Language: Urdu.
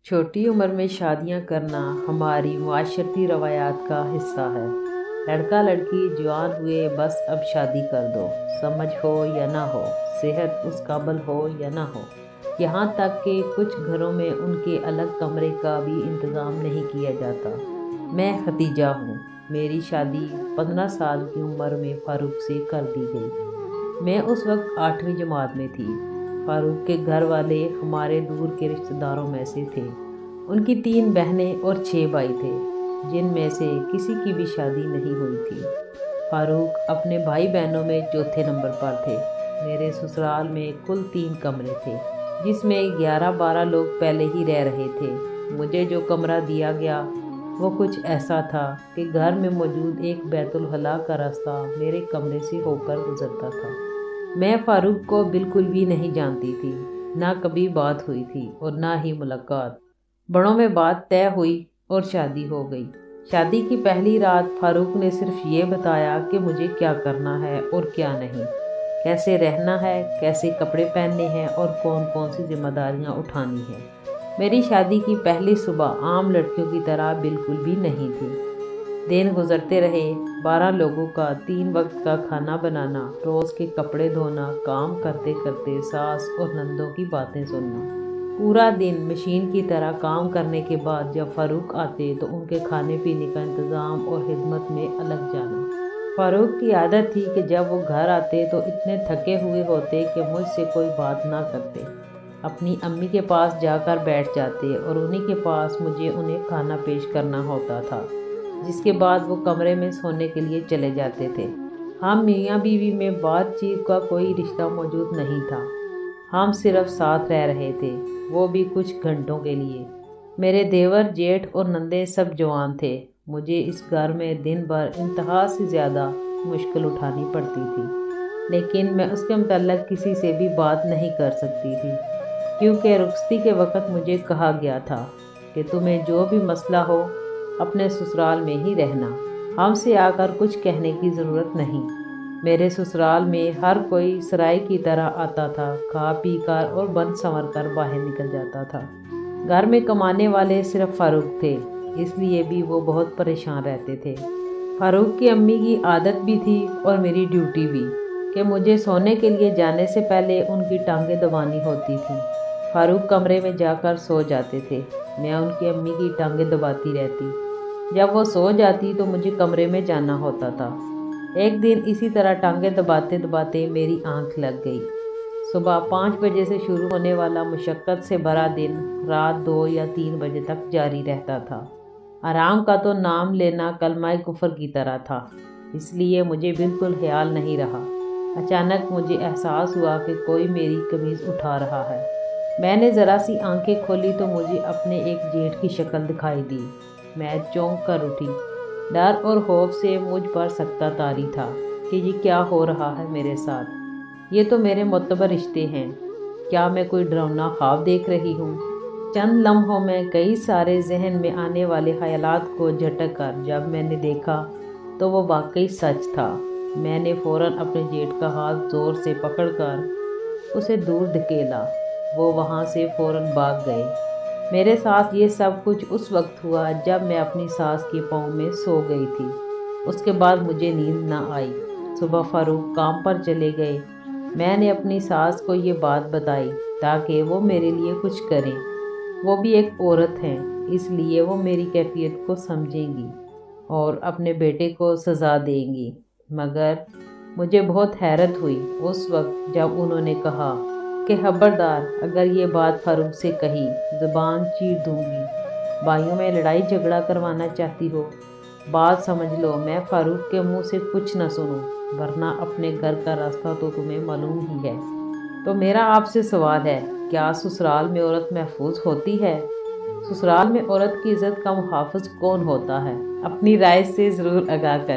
چھوٹی عمر میں شادیاں کرنا ہماری معاشرتی روایات کا حصہ ہے۔ لڑکا لڑکی جوان ہوئے بس اب شادی کر دو، سمجھ ہو یا نہ ہو، صحت اس قابل ہو یا نہ ہو، یہاں تک کہ کچھ گھروں میں ان کے الگ کمرے کا بھی انتظام نہیں کیا جاتا۔ میں ختیجہ ہوں۔ میری شادی 15 سال کی عمر میں فاروق سے کر دی گئی۔ میں اس وقت 8ویں جماعت میں تھی۔ فاروق کے گھر والے ہمارے دور کے رشتہ داروں میں سے تھے۔ ان کی 3 بہنیں اور 6 بھائی تھے، جن میں سے کسی کی بھی شادی نہیں ہوئی تھی۔ فاروق اپنے بھائی بہنوں میں چوتھے نمبر پر تھے۔ میرے سسرال میں کل 3 کمرے تھے، جس میں 11-12 لوگ پہلے ہی رہ رہے تھے۔ مجھے جو کمرہ دیا گیا وہ کچھ ایسا تھا کہ گھر میں موجود ایک بیت الخلاء کا راستہ میرے کمرے سے ہو کر گزرتا تھا۔ میں فاروق کو بالکل بھی نہیں جانتی تھی، نہ کبھی بات ہوئی تھی اور نہ ہی ملاقات۔ بڑوں میں بات طے ہوئی اور شادی ہو گئی۔ شادی کی پہلی رات فاروق نے صرف یہ بتایا کہ مجھے کیا کرنا ہے اور کیا نہیں، کیسے رہنا ہے، کیسے کپڑے پہننے ہیں اور کون کون سی ذمہ داریاں اٹھانی ہیں۔ میری شادی کی پہلی صبح عام لڑکیوں کی طرح بالکل بھی نہیں تھی۔ دن گزرتے رہے، 12 لوگوں کا 3 وقت کا کھانا بنانا، روز کے کپڑے دھونا، کام کرتے کرتے ساس اور نندوں کی باتیں سننا۔ پورا دن مشین کی طرح کام کرنے کے بعد جب فاروق آتے تو ان کے کھانے پینے کا انتظام اور خدمت میں الگ جانا۔ فاروق کی عادت تھی کہ جب وہ گھر آتے تو اتنے تھکے ہوئے ہوتے کہ مجھ سے کوئی بات نہ کرتے، اپنی امی کے پاس جا کر بیٹھ جاتے اور انہی کے پاس مجھے انہیں کھانا پیش کرنا ہوتا تھا، جس کے بعد وہ کمرے میں سونے کے لیے چلے جاتے تھے۔ ہم میاں بیوی میں بات چیت کا کوئی رشتہ موجود نہیں تھا، ہم صرف ساتھ رہ رہے تھے، وہ بھی کچھ گھنٹوں کے لیے۔ میرے دیور، جیٹھ اور نندے سب جوان تھے۔ مجھے اس گھر میں دن بھر انتہا سے زیادہ مشکل اٹھانی پڑتی تھی، لیکن میں اس کے متعلق کسی سے بھی بات نہیں کر سکتی تھی، کیونکہ رخصتی کے وقت مجھے کہا گیا تھا کہ تمہیں جو بھی مسئلہ ہو اپنے سسرال میں ہی رہنا، ہم سے آ کر کچھ کہنے کی ضرورت نہیں۔ میرے سسرال میں ہر کوئی سرائی کی طرح آتا تھا، کھا پی کر اور بن سنور کر باہر نکل جاتا تھا۔ گھر میں کمانے والے صرف فاروق تھے، اس لیے بھی وہ بہت پریشان رہتے تھے۔ فاروق کی امی کی عادت بھی تھی اور میری ڈیوٹی بھی کہ مجھے سونے کے لیے جانے سے پہلے ان کی ٹانگیں دبانی ہوتی تھیں۔ فاروق کمرے میں جا کر سو جاتے تھے، میں ان کی امی کی ٹانگیں دباتی رہتی۔ جب وہ سو جاتی تو مجھے کمرے میں جانا ہوتا تھا۔ ایک دن اسی طرح ٹانگیں دباتے دباتے میری آنکھ لگ گئی۔ صبح 5 بجے سے شروع ہونے والا مشقت سے بھرا دن رات 2 یا 3 بجے تک جاری رہتا تھا۔ آرام کا تو نام لینا کلمہ کفر کی طرح تھا، اس لیے مجھے بالکل خیال نہیں رہا۔ اچانک مجھے احساس ہوا کہ کوئی میری قمیض اٹھا رہا ہے۔ میں نے ذرا سی آنکھیں کھولی تو مجھے اپنے ایک جیٹھ کی شکل دکھائی دی۔ میں چونک کر اٹھی۔ ڈر اور خوف سے مجھ پر سکتہ طاری تھا کہ یہ کیا ہو رہا ہے میرے ساتھ۔ یہ تو میرے معتبر رشتے ہیں، کیا میں کوئی ڈراؤنا خواب دیکھ رہی ہوں؟ چند لمحوں میں کئی سارے ذہن میں آنے والے خیالات کو جھٹک کر جب میں نے دیکھا تو وہ واقعی سچ تھا۔ میں نے فوراً اپنے جیٹھ کا ہاتھ زور سے پکڑ کر اسے دور دھکیلا۔ وہ وہاں سے فوراً بھاگ گئے۔ میرے ساتھ یہ سب کچھ اس وقت ہوا جب میں اپنی ساس کے پاؤں میں سو گئی تھی۔ اس کے بعد مجھے نیند نہ آئی۔ صبح فاروق کام پر چلے گئے۔ میں نے اپنی ساس کو یہ بات بتائی تاکہ وہ میرے لیے کچھ کریں۔ وہ بھی ایک عورت ہیں، اس لیے وہ میری کیفیت کو سمجھیں گی اور اپنے بیٹے کو سزا دیں گی، مگر مجھے بہت حیرت ہوئی اس وقت جب انہوں نے کہا کہ خبردار، اگر یہ بات فاروق سے کہی زبان چیر دوں گی۔ بھائیوں میں لڑائی جھگڑا کروانا چاہتی ہو؟ بات سمجھ لو، میں فاروق کے منہ سے کچھ نہ سنوں، ورنہ اپنے گھر کا راستہ تو تمہیں معلوم ہی ہے۔ تو میرا آپ سے سوال ہے، کیا سسرال میں عورت محفوظ ہوتی ہے؟ سسرال میں عورت کی عزت کا محافظ کون ہوتا ہے؟ اپنی رائے سے ضرور آگاہ کریں۔